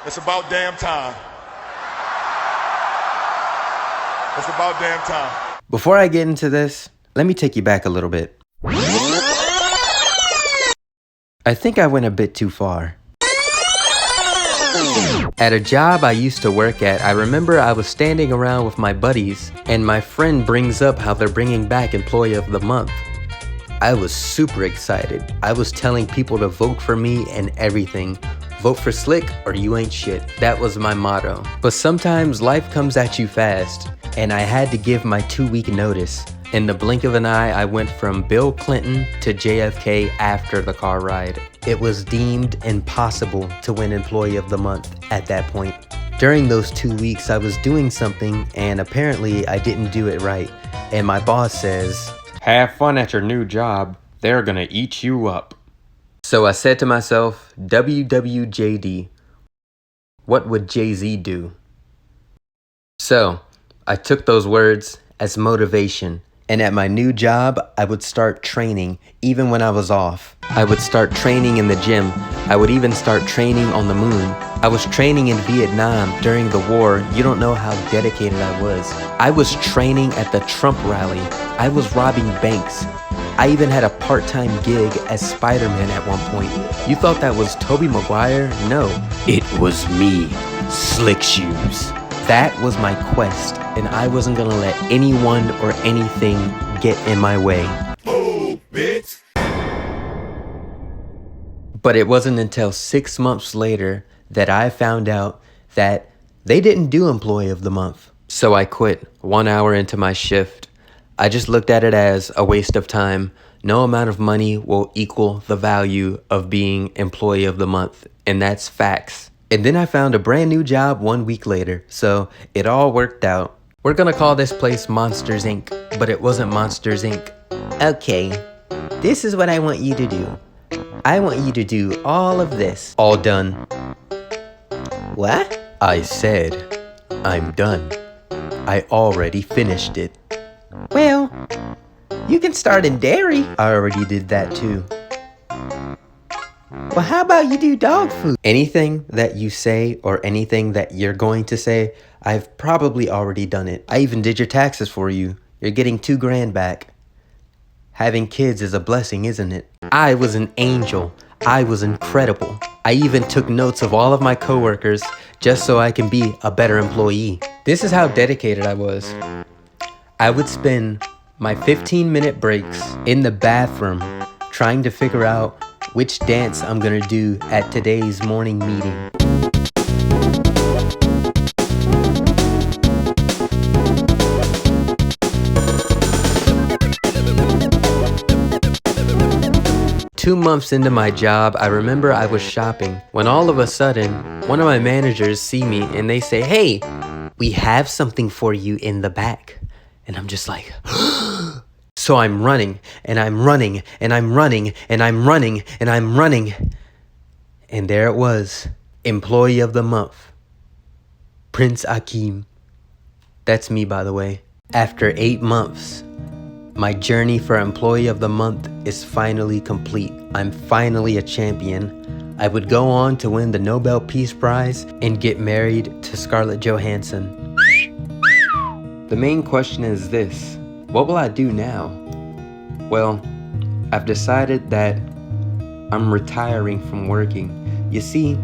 It's about damn time. It's about damn time. Before I get into this, let me take you back a little bit. I think I went a bit too far. At a job I used to work at, I remember I was standing around with my buddies and my friend brings up how they're bringing back Employee of the Month. I was super excited. I was telling people to vote for me and everything. Vote for Slick or you ain't shit. That was my motto. But sometimes life comes at you fast, and I had to give my 2-week notice. In the blink of an eye, I went from Bill Clinton to JFK after the car ride. It was deemed impossible to win Employee of the Month at that point. During those 2 weeks, I was doing something and apparently I didn't do it right. And my boss says, "Have fun at your new job. They're gonna eat you up." So I said to myself, WWJD, what would Jay-Z do? So I took those words as motivation. And at my new job, I would start training even when I was off. I would start training in the gym. I would even start training on the moon. I was training in Vietnam during the war. You don't know how dedicated I was. I was training at the Trump rally. I was robbing banks. I even had a part-time gig as Spider-Man at one point. You thought that was Tobey Maguire? No, it was me, Slick Shoes. That was my quest, and I wasn't gonna let anyone or anything get in my way. Oh, bitch. But it wasn't until 6 months later that I found out that they didn't do Employee of the Month. So I quit 1 hour into my shift. I just looked at it as a waste of time. No amount of money will equal the value of being Employee of the Month, and that's facts. And then I found a brand new job 1 week later, so it all worked out. We're gonna call this place Monsters Inc., but it wasn't Monsters Inc. Okay, this is what I want you to do. I want you to do all of this. All done. What? I said, I'm done. I already finished it. Well, you can start in dairy. I already did that too. Well, how about you do dog food? Anything that you say or anything that you're going to say, I've probably already done it. I even did your taxes for you. You're getting $2,000 back. Having kids is a blessing, isn't it? I was an angel. I was incredible. I even took notes of all of my coworkers just so I can be a better employee. This is how dedicated I was. I would spend my 15-minute breaks in the bathroom trying to figure out which dance I'm gonna do at today's morning meeting. Two months into my job, I remember I was shopping when all of a sudden, one of my managers see me and they say, "Hey, we have something for you in the back." And I'm just like, so I'm running, and I'm running, and I'm running, and I'm running, and I'm running. And there it was, Employee of the Month, Prince Akeem. That's me, by the way. After 8 months, my journey for Employee of the Month is finally complete. I'm finally a champion. I would go on to win the Nobel Peace Prize and get married to Scarlett Johansson. The main question is this: what will I do now? Well, I've decided that I'm retiring from working. You see,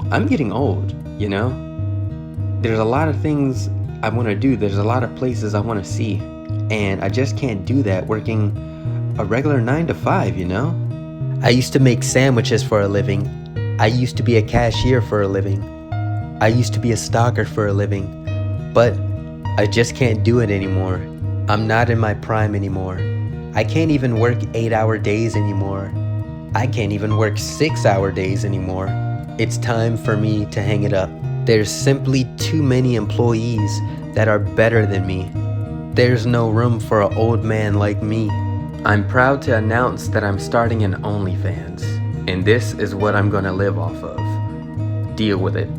I'm getting old, you know? There's a lot of things I want to do. There's a lot of places I want to see. And I just can't do that working a regular 9 to 5, you know? I used to make sandwiches for a living. I used to be a cashier for a living. I used to be a stalker for a living. But I just can't do it anymore. I'm not in my prime anymore. I can't even work 8-hour days anymore. I can't even work 6-hour days anymore. It's time for me to hang it up. There's simply too many employees that are better than me. There's no room for an old man like me. I'm proud to announce that I'm starting an OnlyFans, and this is what I'm gonna live off of. Deal with it.